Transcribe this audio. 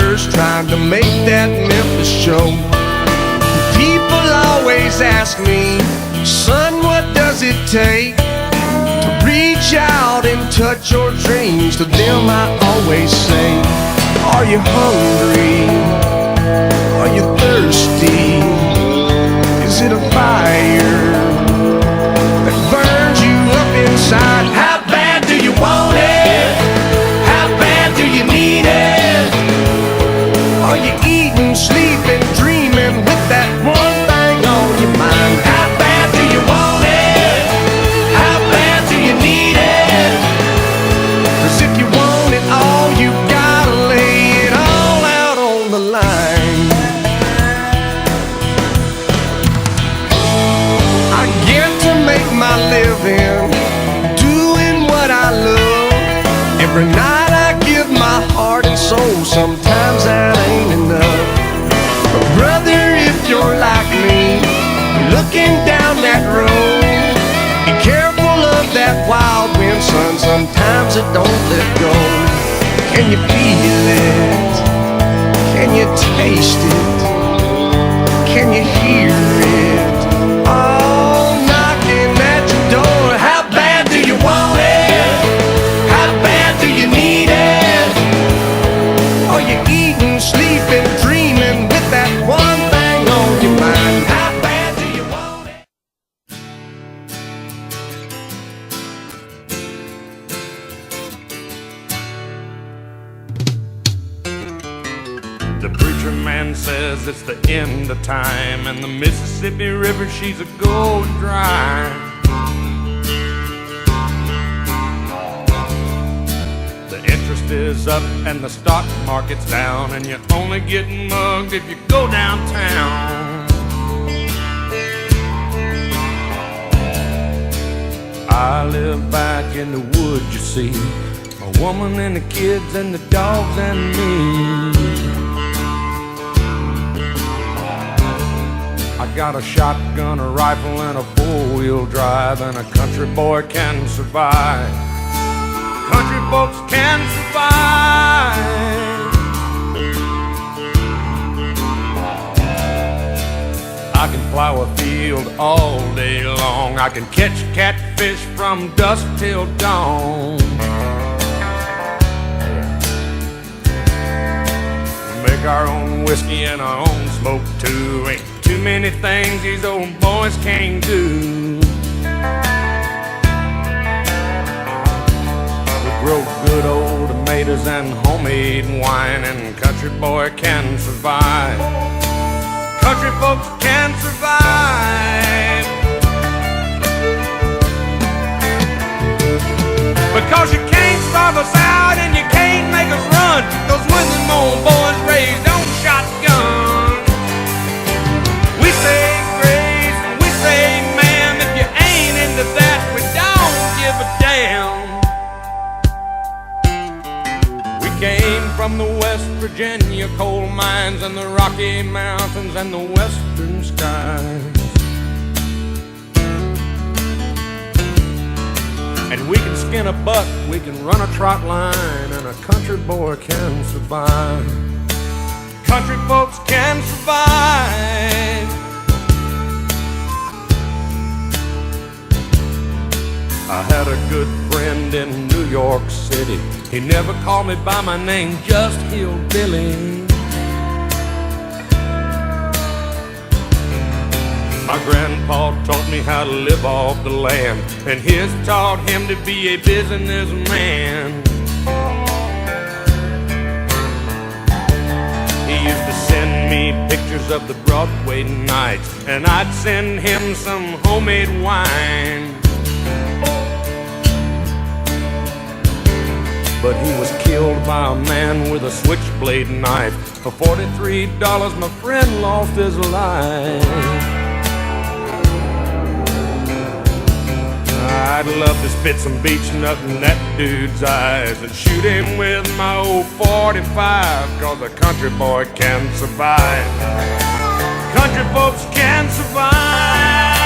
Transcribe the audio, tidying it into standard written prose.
first trying to make that Memphis show. People always ask me, son, what does it take to reach out and touch your dreams? To them I always say, are you hungry? Are you thirsty? Is it a fire that burns you up inside? How bad do you want it? How bad do you need it? Are you eating, sleeping, dreaming with that one thing on your mind? How bad do you want it? How bad do you need it? 'Cause if you want it all, you gotta lay it all out on the line. I get to make my living doing what I love. Every night I give my heart and soul. Sometimes that ain't enough. But brother, if you're like me, looking down that road, be careful of that wild wind, son. Sometimes it don't let go. Can you feel it? Can you taste it? Can you hear it? All knocking at your door. How bad do you want it? How bad do you need it? Are you eating, sleeping, dreaming with that one thing on your mind? How bad do you want it? The preacher man says it's the end of time, and the Mississippi River, she's a going dry. The interest is up and the stock market's down, and you only get mugged if you go downtown. I live back in the woods, you see, my woman and the kids and the dogs and me. I got a shotgun, a rifle, and a four-wheel drive, and a country boy can survive. Country folks can survive. I can plow a field all day long. I can catch catfish from dusk till dawn. Make our own whiskey and our own smoke too. Ain't too many things these old boys can't do. We grow good old tomatoes and homemade wine, and country boy can survive. Country folks can survive. Because you can't starve us out and you can't make us run. Those when them old boys raised on shotgun. We say grace and we say ma'am. If you ain't into that, we don't give a damn. We came from the West Virginia coal mines and the Rocky Mountains and the western skies. And we can skin a buck, we can run a trot line, and a country boy can survive. Country folks can survive. I had a good friend in New York City. He never called me by my name, just Hillbilly. My grandpa taught me how to live off the land, and his taught him to be a businessman. He used to send me pictures of the Broadway nights, and I'd send him some homemade wine. But he was killed by a man with a switchblade knife. For $43, my friend lost his life. I'd love to spit some beach nut in that dude's eyes and shoot him with my old 45, 'cause a country boy can survive. Country folks can survive.